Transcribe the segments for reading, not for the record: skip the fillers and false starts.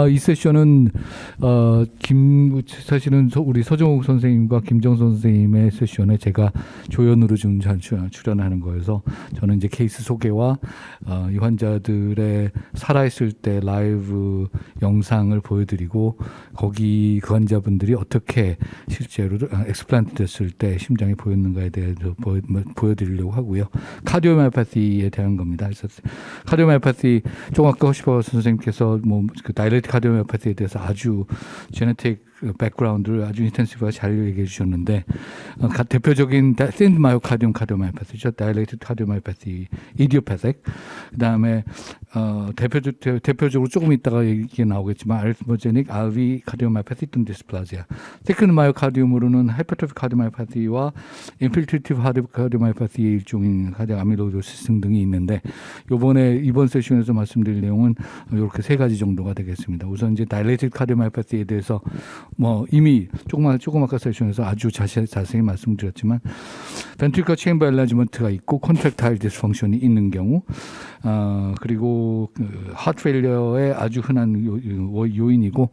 이 세션은 사실은 우리 서정욱 선생님과 김정선 선생님의 세션에 제가 조연으로 좀 출연하는 거여서 저는 이제 케이스 소개와 이 환자들의 살아있을 때 라이브 영상을 보여드리고 거기 그 환자분들이 어떻게 실제로 엑스플란트 됐을 때 심장이 보였는가에 대해서 보여드리려고 하고요. 카디오마이오패티에 대한 겁니다. 그래서 카디오마이오패티 좀 아까 허시버 선생님께서 그 다이렉트 카디오마이오패티에 대해서 아주 제네틱 백그라운드를 아주 인텐시브하게 잘 얘기해 주셨는데 대표적인 샌드 마이오카디움 카디오마이오패티죠. 다이렉트 카디오마이오패티 이디오패틱. 그다음에 대표적으로 조금 있다가 얘기 나오겠지만 알스모제닉 RV 카디오마이오패티 디스플라지아. 테크는 마이오카디움으로는 하이퍼트로피 카디오마이오패티와 인필트레이티브 카디오마이오패티의 일종인 카디오 아밀로이도시스 등이 있는데 이번 세션에서 말씀드릴 내용은 이렇게 세 가지 정도가 되겠습니다. 우선 이제 다이렉트 카디오마이오패티에 대해서 이미 조그맣게 세션에서 아주 자세히 말씀드렸지만 벤트리컬 체인버 엘라지먼트가 있고 콘트랙타일 디스펑션이 있는 경우 그리고 하트 페일러의 아주 흔한 요인이고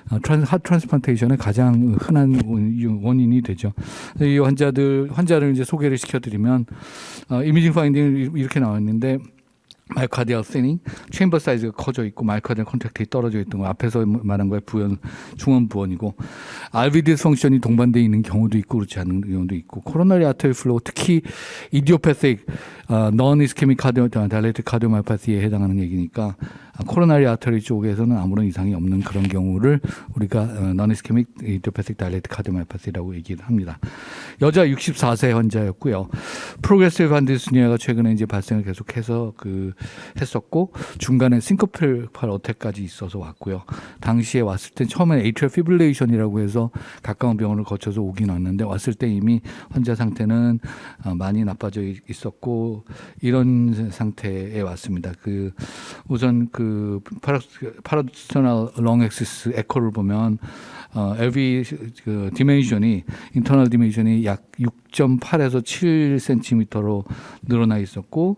하트 트랜스플란테이션의 가장 흔한 원인이 되죠. 이 환자를 이제 소개를 시켜드리면 이미징 파인딩이 이렇게 나왔는데 마이오카디얼 세닝, 체인버 사이즈가 커져 있고 마이오카디얼 컨택트가 떨어져 있던 거 앞에서 말한 거에 중원 부원이고 RV 디스펑션이 동반되어 있는 경우도 있고 그렇지 않은 경우도 있고 코로나리 아터리 플로우 특히 이디오패틱 non ischemic dilated cardiomyopathy에 해당하는 얘기니까 코로나리 아터리 쪽에서는 아무런 이상이 없는 그런 경우를 우리가 non ischemic idiopathic dilated cardiomyopathy라고 얘기를 합니다. 여자 64세 환자였고요. 프로그레시브 한디스니아가 최근에 이제 발생을 계속해서 했었고 중간에 싱코펠 어택까지 있어서 왔고요. 당시에 왔을 때 처음에 atrial fibrillation이라고 해서 가까운 병원을 거쳐서 오긴 왔는데 왔을 때 이미 환자 상태는 많이 나빠져 있었고 이런 상태에 왔습니다. 우선 파라도스널 롱 엑시스 에코를 보면 LV 인터널 디멘션이 약 6.8에서 7cm로 늘어나 있었고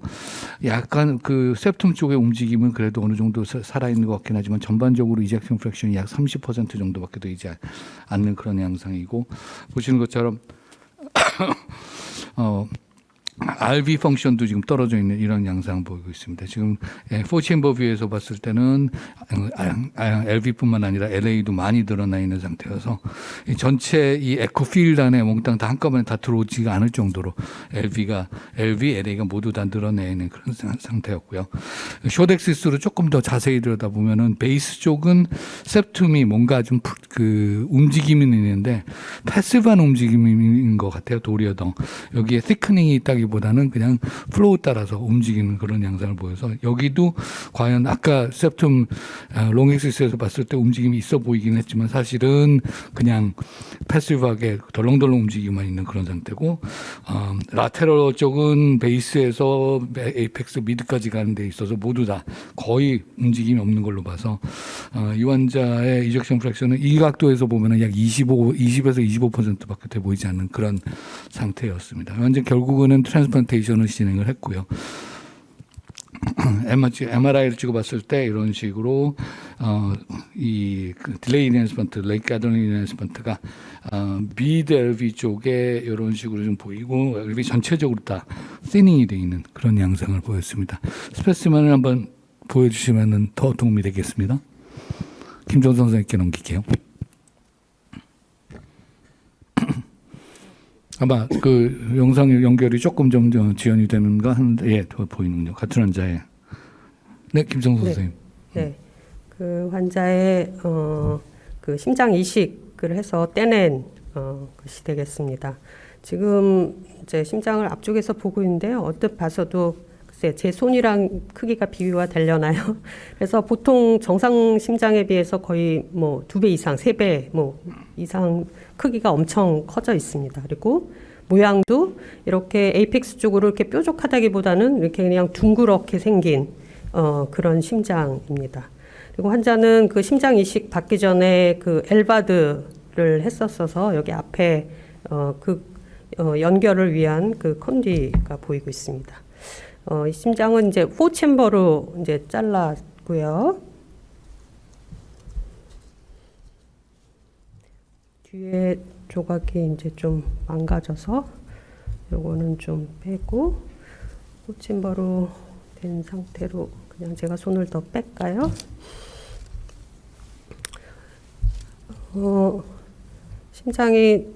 약간 septum 쪽의 움직임은 그래도 어느 정도 살아있는 것 같긴 하지만 전반적으로 이젝션 프랙션이 약 30% 정도밖에 되지 않는 그런 양상이고 보시는 것처럼 RV 펑션도 지금 떨어져 있는 이런 양상을 보이고 있습니다. 지금 포체인버 뷰에서 봤을 때는 LV뿐만 아니라 LA도 많이 드러나 있는 상태여서 전체 이 에코필드 안에 몽땅 다 한꺼번에 다 들어오지가 않을 정도로 LV, LA가 모두 다 드러내는 그런 상태였고요. 쇼덱시스로 조금 더 자세히 들여다보면은 베이스 쪽은 septum이 뭔가 좀 움직임이 있는데 패시브한 움직임인 것 같아요. 도리어 더 여기에 thickning이 있다기 보다는 그냥 플로우 따라서 움직이는 그런 양상을 보여서 여기도 과연 아까 septum 롱엑시스에서 봤을 때 움직임이 있어 보이긴 했지만 사실은 그냥 패시브하게 덜렁덜렁 움직이만 있는 그런 상태고 라테럴 쪽은 베이스에서 에이펙스 미드까지 가는 데 있어서 모두 다 거의 움직임이 없는 걸로 봐서 이 환자의 이젝션 프랙션은 이 각도에서 보면은 약 20에서 25%밖에 돼 보이지 않는 그런 상태였습니다. 현재 결국은 트랜스플란테이션을 진행을 했고요. MRI를 찍어봤을 때 이런 식으로 딜레이 인핸스먼트, 레이크 아드레널 인핸스먼트가 미드 LV 쪽에 이런 식으로 좀 보이고 LV 전체적으로 다 시닝이 되어 있는 그런 양상을 보였습니다. 스페시멘을 한번 보여주시면 더 도움이 되겠습니다. 김정선 선생님께 넘길게요. 아마 영상 연결이 조금 좀 지연이 되는가 하는데 더 보이는군요. 같은 환자의 김정선 선생님. 네, 환자의 심장 이식을 해서 떼낸 것이 되겠습니다. 지금 이제 심장을 앞쪽에서 보고 있는데요. 언뜻 봐서도 글쎄 제 손이랑 크기가 비교가 되려나요? 그래서 보통 정상 심장에 비해서 거의 2배 이상, 3배 이상 크기가 엄청 커져 있습니다. 그리고 모양도 이렇게 에이펙스 쪽으로 이렇게 뾰족하다기보다는 이렇게 그냥 둥그렇게 생긴 그런 심장입니다. 그리고 환자는 심장 이식 받기 전에 엘바드를 했었어서 여기 앞에 연결을 위한 컨디가 보이고 있습니다. 이 심장은 이제 4챔버로 이제 잘랐고요. 뒤에 조각이 이제 좀 망가져서 요거는 좀 빼고 포침버로 된 상태로 그냥 제가 손을 더 뺄까요? 심장이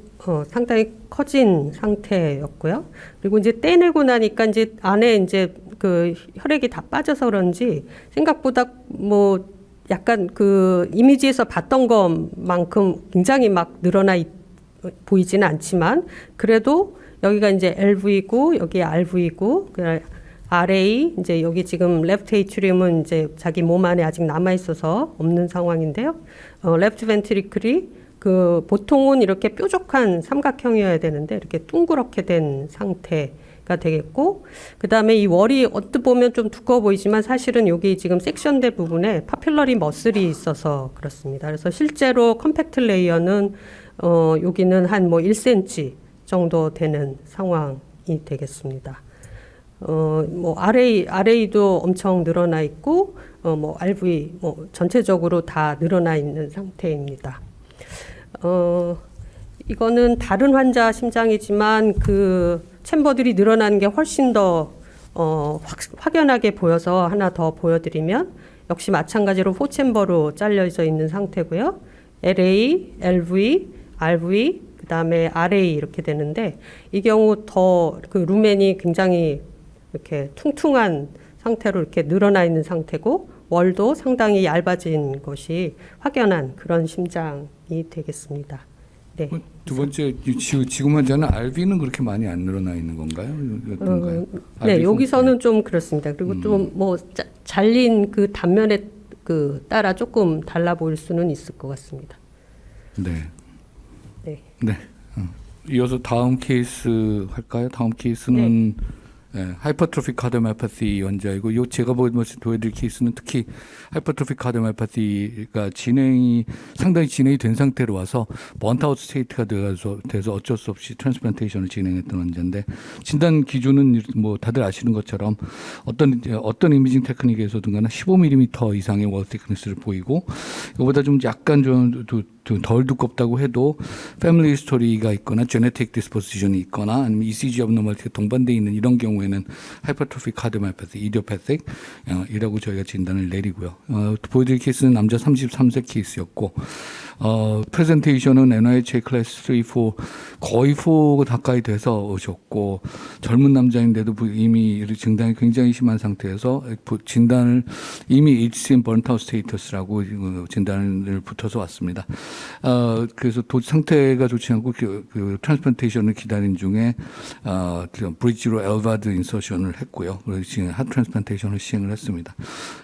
상당히 커진 상태였고요. 그리고 이제 떼내고 나니까 이제 안에 이제 그 혈액이 다 빠져서 그런지 생각보다 뭐 약간 그 이미지에서 봤던 것만큼 굉장히 막 보이지는 않지만 그래도 여기가 이제 LV고 여기 RV고 RA 이제 여기 지금 레프트 에이트리움은 이제 자기 몸 안에 아직 남아 있어서 없는 상황인데요. 레프트 벤트리클이 그 보통은 이렇게 뾰족한 삼각형이어야 되는데 이렇게 둥그렇게 된 상태가 되겠고 그다음에 이 월이 언뜻 보면 좀 두꺼워 보이지만 사실은 여기 지금 섹션대 부분에 파필러리 머슬이 있어서 그렇습니다. 그래서 실제로 컴팩트 레이어는 여기는 한 뭐 1cm 정도 되는 상황이 되겠습니다. 뭐 RA도 엄청 늘어나 있고 뭐 RV 뭐 전체적으로 다 늘어나 있는 상태입니다. 이거는 다른 환자 심장이지만 그 챔버들이 늘어나는 게 훨씬 더 확연하게 보여서 하나 더 보여드리면 역시 마찬가지로 4챔버로 잘려져 있는 상태고요. LA, LV, RV, 그 다음에 RA 이렇게 되는데 이 경우 더 그 루멘이 굉장히 이렇게 퉁퉁한 상태로 이렇게 늘어나 있는 상태고 월도 상당히 얇아진 것이 확연한 그런 심장이 되겠습니다. 네. 두 번째 지금 환자는 RV는 그렇게 많이 안 늘어나 있는 건가요? 어떤가요? 네, 여기서는 좀 그렇습니다. 그리고 좀 뭐 잘린 그 단면에 그 따라 조금 달라 보일 수는 있을 것 같습니다. 네. 네. 네. 이어서 다음 케이스 할까요? 다음 케이스는 하이퍼트로픽 카디오마이퍼시 환자이고 요 제가 보여드릴 케이스는 특히 하이퍼트로픽 카디오마이퍼시가 상당히 진행이 된 상태로 와서 번트아웃 스테이트가 돼서 어쩔 수 없이 트랜스플란테이션을 진행했던 환자인데 진단 기준은 뭐 다들 아시는 것처럼 어떤 이미징 테크닉에서든 간에 15mm 이상의 월 thickness를 보이고 이거보다 좀 약간 좀 덜 두껍다고 해도 패밀리 스토리가 있거나 제네틱 디스포지션이 있거나 아니면 ECG abnormality가 동반되어 있는 이런 경우에는 하이퍼트로픽 카디오마이퍼시, 이디오패틱 이라고 저희가 진단을 내리고요. 보여드릴 케이스는 남자 33세 케이스였고 프레젠테이션은 NIH 클래스 3, 4 거의 4 가까이 돼서 오셨고 젊은 남자인데도 이미 증상이 굉장히 심한 상태에서 진단을 이미 HCM 번트아웃 스테이터스라고 진단을 붙어서 왔습니다. 그래서 상태가 좋지 않고 그 트랜스플란테이션을 기다린 중에 브릿지로 엘바드 인서션을 했고요. 그래서 지금 핫 트랜스플란테이션을 시행을 했습니다.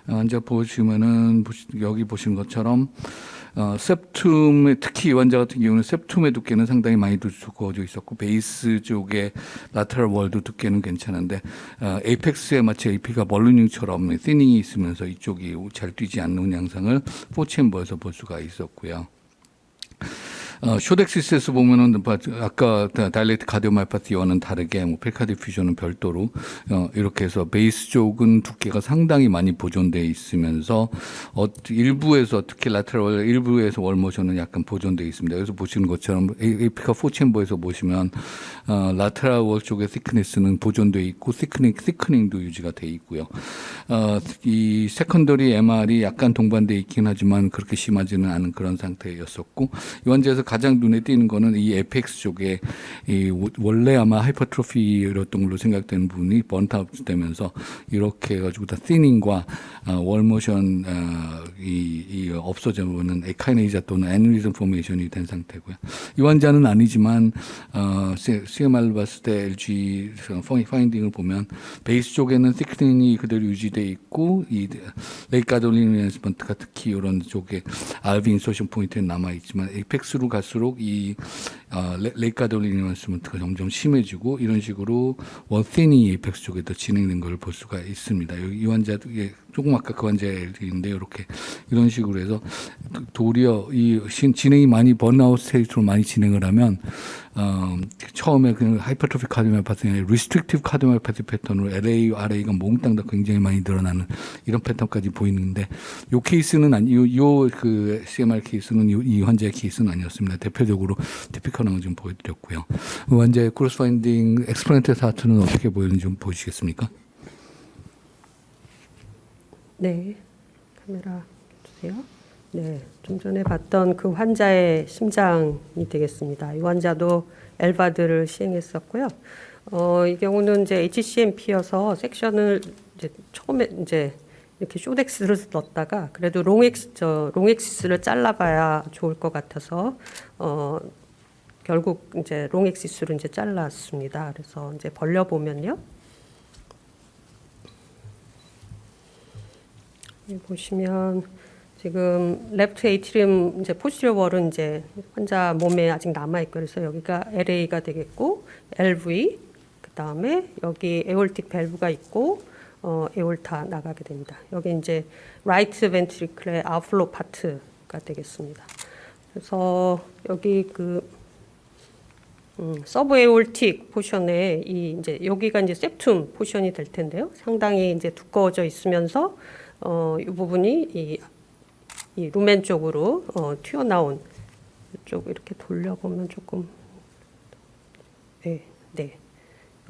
환자 보시면은 여기 보시는 것처럼 septum의 특히 이 환자 같은 경우는 septum의 두께는 상당히 많이 두꺼워져 있었고 베이스 쪽에 lateral wall도 두께는 괜찮은데 에이펙스에 마치 AP가 벌루닝처럼 thinning이 있으면서 이쪽이 잘 뛰지 않는 양상을 4챔버에서 볼 수가 있었고요. 쇼덱시스에서 보면은 아까 다일레이트 카디오마이파티와는 다르게 페리카디퓨전은 별도로 이렇게 해서 베이스 쪽은 두께가 상당히 많이 보존되어 있으면서 일부에서 특히 라테럴 일부에서 월모션은 약간 보존되어 있습니다. 여기서 보시는 것처럼 에이피카 4챔버에서 보시면 라테럴 월 쪽의 thickness는 보존되어 있고 thickning도 유지가 되어 있고요. 이 세컨더리 MR이 약간 동반되어 있긴 하지만 그렇게 심하지는 않은 그런 상태였었고 이 환자에서 가장 눈에 띄는 거는 이 에펙스 쪽에 원래 아마 하이퍼트로피였던 걸로 생각되는 부분이 번트아웃 되면서 이렇게 해가지고 다 thinning과 월모션 이 없어져 보는 에카이네이자 또는 애니리즘 포메이션이 된 상태고요. 이 환자는 아니지만 CMR을 봤을 때 LG 파인딩을 보면 베이스 쪽에는 thickning이 그대로 유지돼 있고 이 레이카돌린 엔스먼트가 특히 이런 쪽에 RV 인서션 포인트는 남아 있지만 에펙스로 갈수록 이 레이카돌린 엔스먼트가 점점 심해지고 이런 식으로 원티닝이 에펙스 쪽에 더 진행된 걸 볼 수가 있습니다. 이 환자도 조금 아까 그 환자인데 이렇게 이런 식으로 해서 도리어 이 진행이 많이 번아웃 스테이트로 많이 진행을 하면 처음에 그 하이퍼트로피 카디오마이파티나 리스트릭티브 카디오마이파티 패턴으로 LA, RA가 몽땅 다 굉장히 많이 늘어나는 이런 패턴까지 보이는데 요 케이스는 그 CMR 케이스는 이 환자의 케이스는 아니었습니다. 대표적으로 티피컬한 거 좀 보여드렸고요. 환자의 크로스 파인딩 엑스플랜트 하트는 어떻게 보이는지 좀 보시겠습니까? 네, 카메라 주세요. 네, 좀 전에 봤던 그 환자의 심장이 되겠습니다. 이 환자도 엘바드를 시행했었고요. 이 경우는 이제 HCMP여서 섹션을 이제 처음에 이제 이렇게 쇼덱스를 넣었다가 그래도 롱엑시스를 잘라봐야 좋을 것 같아서 결국 이제 롱엑시스로 이제 잘랐습니다. 그래서 이제 벌려 보면요. 여기 보시면 지금 레프트 에이트리움 이제 포스티리어 월은 이제 환자 몸에 아직 남아 있고 그래서 여기가 LA가 되겠고 LV 그다음에 여기 에올틱 밸브가 있고 에올타 나가게 됩니다. 여기 이제 라이트 벤트리클의 아웃플로 파트가 되겠습니다. 그래서 여기 그 서브 에올틱 포션에 이 이제 여기가 이제 septum 포션이 될 텐데요. 상당히 이제 두꺼워져 있으면서 이 부분이 이 루멘 쪽으로 튀어나온 이쪽 이렇게 돌려보면 조금 네.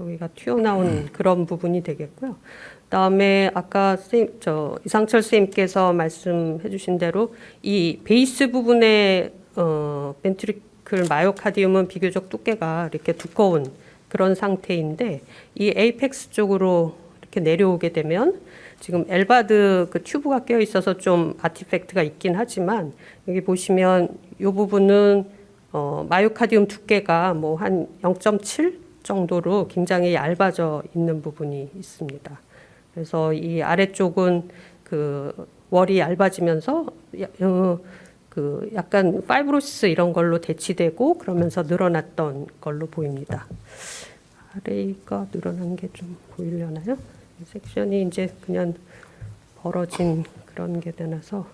여기가 튀어나온 그런 부분이 되겠고요. 그다음에 아까 이상철 선생님께서 말씀해주신 대로 이 베이스 부분의 벤트리클 마이오카디움은 비교적 두께가 이렇게 두꺼운 그런 상태인데 이 에이펙스 쪽으로 이렇게 내려오게 되면 지금 엘바드 그 튜브가 껴 있어서 좀 아티팩트가 있긴 하지만 여기 보시면 이 부분은 마이오카디움 두께가 뭐 한 0.7 정도로 굉장히 얇아져 있는 부분이 있습니다. 그래서 이 아래쪽은 그 월이 얇아지면서 그 약간 파이브로시스 이런 걸로 대치되고 그러면서 늘어났던 걸로 보입니다. 아래가 늘어난 게 좀 보이려나요? 섹션이 이제 그냥 벌어진 그런 게 되나서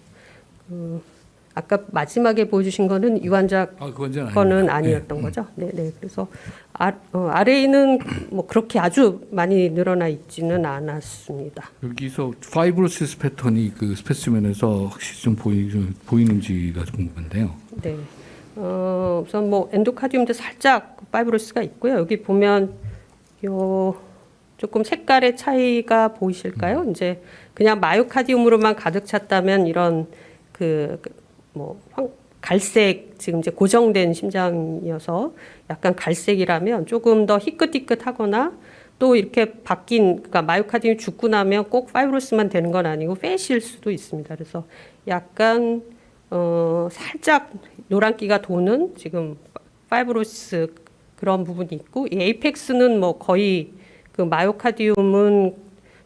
아까 마지막에 보여주신 거는 유환자 거는 아니었던 거죠. 네. 그래서 아래에는 뭐 그렇게 아주 많이 늘어나 있지는 않았습니다. 여기서 파이브로시스 패턴이 그 스페시멘에서 확실히 좀 보이는지가 궁금한데요. 네. 우선 뭐 엔도카디움도 살짝 파이브로시스가 있고요. 여기 보면 조금 색깔의 차이가 보이실까요? 이제 그냥 마이오카디움으로만 가득 찼다면 이런 갈색 지금 이제 고정된 심장이어서 약간 갈색이라면 조금 더 희끗희끗하거나 또 이렇게 그러니까 마이오카디움이 죽고 나면 꼭 파이브로스만 되는 건 아니고 패시일 수도 있습니다. 그래서 약간 살짝 노란기가 도는 지금 파이브로스 그런 부분이 있고 이 에이펙스는 뭐 거의 그 마이오카디움은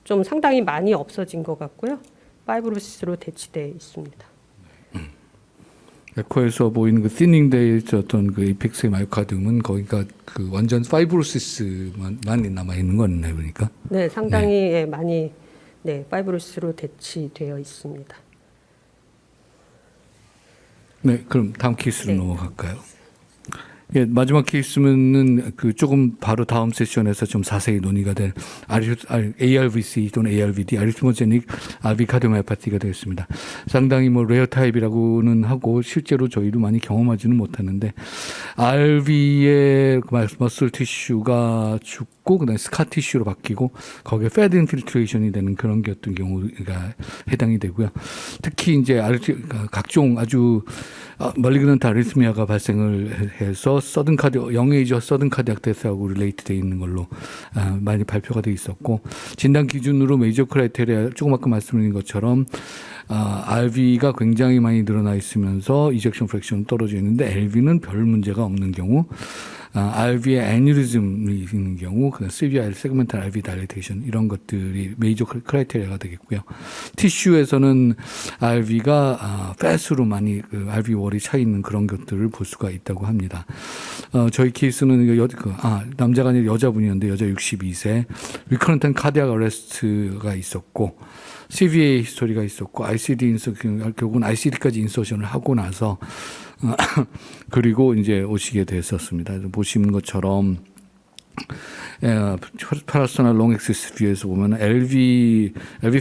좀 상당히 많이 없어진 것 같고요. 파이브로시스로 대치되어 있습니다. 에코에서 보이는 그 티닝데이 어떤 그 에이펙스의 마이오카디움은 거기가 그 완전 파이브로시스만 남아 있는 거네요, 그러니까. 네, 상당히 많이 파이브로시스로 대치되어 있습니다. 네, 그럼 다음 케이스로 넘어갈까요? 예, 마지막 케이스면은 그 조금 바로 다음 세션에서 좀 자세히 논의가 될 ARVC 또는 ARVD, 아리트모제닉 RV 카디오마이오파티가 되겠습니다. 상당히 뭐 레어 타입이라고는 하고 실제로 저희도 많이 경험하지는 못하는데 RV의 머슬 티슈가 죽고 그다음에 스카 티슈로 바뀌고 거기에 패드 인필트레이션이 되는 그런 게 어떤 경우가 해당이 되고요. 특히 이제 각종 아주 멀리그넌트 아리스미아가 발생을 해서 영에이저 서든 카디악 데스하고 릴레이트되어 있는 걸로 많이 발표가 돼 있었고 진단 기준으로 메이저 크라이테리아 조금 아까 말씀드린 것처럼 RV가 굉장히 많이 늘어나 있으면서 이젝션 프랙션은 떨어져 있는데 LV는 별 문제가 없는 경우 RV의 애뉴리즘이 있는 경우, CVR, 세그멘탈 RV 다이레이션 이런 것들이 메이저 크라이테리아가 되겠고요. 티슈에서는 RV가 패스로 많이 RV 월이 차 있는 그런 것들을 볼 수가 있다고 합니다. 저희 케이스는 남자가 아니라 여자분이었는데 여자 62세 리커런트 카디악 어레스트가 있었고 CVA 히스토리가 있었고 결국은 ICD까지 인서션을 하고 나서 그리고 이제 오시게 됐었습니다. 보시는 것처럼 파라스토널 롱 액시스 뷰에서 보면 LV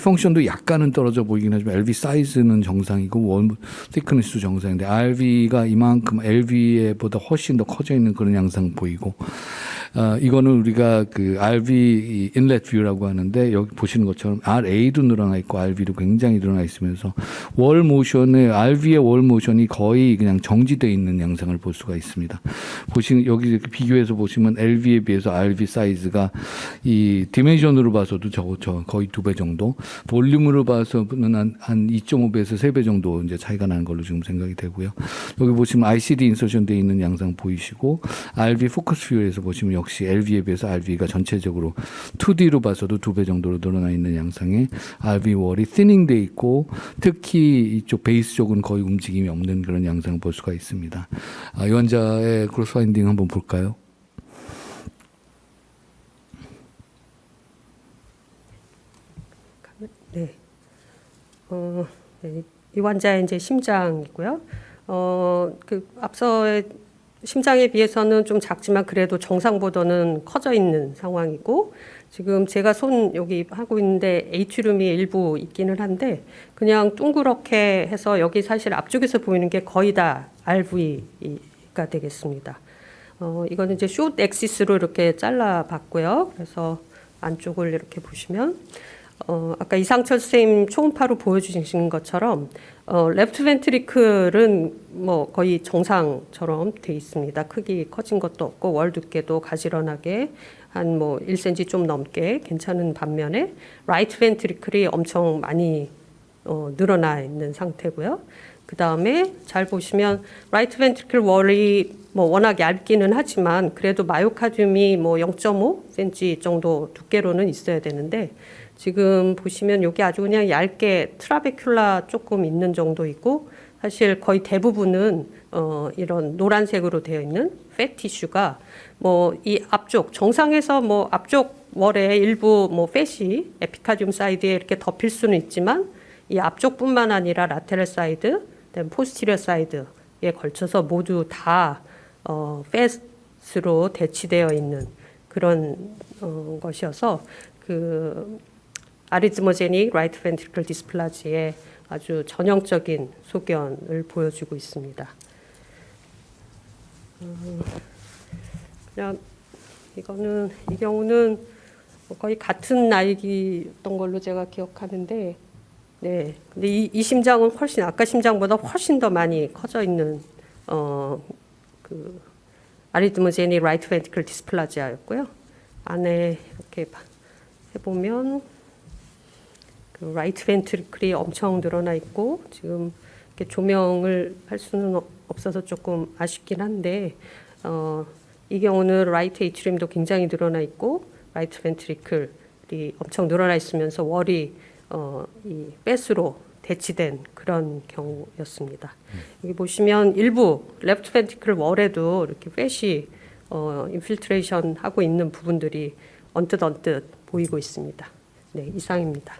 펑션도 약간은 떨어져 보이긴 하지만 LV 사이즈는 정상이고 월 thickness도 정상인데 RV가 이만큼 LV보다 훨씬 더 커져 있는 그런 양상 보이고 이거는 우리가 그 RV 인렛 뷰라고 하는데 여기 보시는 것처럼 RA도 늘어나 있고 RV도 굉장히 늘어나 있으면서 RV의 월 모션이 거의 그냥 정지되어 있는 양상을 볼 수가 있습니다. 보시는 여기 이렇게 비교해서 보시면 LV에 비해서 RV 사이즈가 이 디멘션으로 봐서도 거의 2배 정도, 볼륨으로 봐서는 한 2.5배에서 3배 정도 이제 차이가 나는 걸로 지금 생각이 되고요. 여기 보시면 ICD 인서션 되어 있는 양상 보이시고 RV 포커스 뷰에서 보시면 역시 LV에 비해서 RV가 전체적으로 2D로 봐서도 2배 정도로 늘어나 있는 양상에 RV 월이 티닝 돼 있고 특히 이쪽 베이스 쪽은 거의 움직임이 없는 그런 양상을 볼 수가 있습니다. 이 환자의 크로스 파인딩 한번 볼까요? 네. 네. 이 환자의 이제 심장이고요. 그 앞서의 심장에 비해서는 좀 작지만 그래도 정상보다는 커져 있는 상황이고 지금 제가 손 여기 하고 있는데 에이튜륨이 일부 있기는 한데 그냥 둥그렇게 해서 여기 사실 앞쪽에서 보이는 게 거의 다 RV가 되겠습니다. 이거는 이제 숏 엑시스로 이렇게 잘라봤고요. 그래서 안쪽을 이렇게 보시면 아까 이상철 선생님 초음파로 보여주신 것처럼 레프트 벤트리클은 뭐 거의 정상처럼 돼 있습니다. 크기 커진 것도 없고 월 두께도 가지런하게 한 뭐 1cm 좀 넘게 괜찮은 반면에 라이트 벤트리클이 엄청 많이 늘어나 있는 상태고요. 그 다음에 잘 보시면 라이트 벤트리클 월이 뭐 워낙 얇기는 하지만 그래도 마요카듐이 뭐 0.5cm 정도 두께로는 있어야 되는데 지금 보시면 여기 아주 그냥 얇게 트라베큘라 조금 있는 정도이고 사실 거의 대부분은 이런 노란색으로 되어 있는 팻 티슈가 뭐 이 앞쪽 정상에서 뭐 앞쪽 월에 일부 뭐 팻이 에피카듐 사이드에 이렇게 덮일 수는 있지만 이 앞쪽뿐만 아니라 라테럴 사이드, 그다음 포스티리어 사이드에 걸쳐서 모두 다 팻으로 대치되어 있는 그런 것이어서 그 아리즈모제닉 라이트 벤트리클 디스플라지의 아주 전형적인 소견을 보여주고 있습니다. 그냥 이 경우는 거의 같은 나이였던 걸로 제가 기억하는데, 네. 근데 이 심장은 훨씬 아까 심장보다 훨씬 더 많이 커져 있는 그 아리드모제닉 라이트 벤트리클 디스플라지아였고요. 안에 이렇게 해보면 그 라이트 벤트리클이 엄청 늘어나 있고 지금 이렇게 조명을 할 수는 없어서 조금 아쉽긴 한데 이 경우는 라이트 에이트리움도 굉장히 늘어나 있고 라이트 벤트리클이 엄청 늘어나 있으면서 월이 이 팻으로 대치된 그런 경우였습니다. 여기 보시면 일부 레프트 벤트리클 월에도 이렇게 팻이 인필트레이션 하고 있는 부분들이 언뜻 보이고 있습니다. 네, 이상입니다.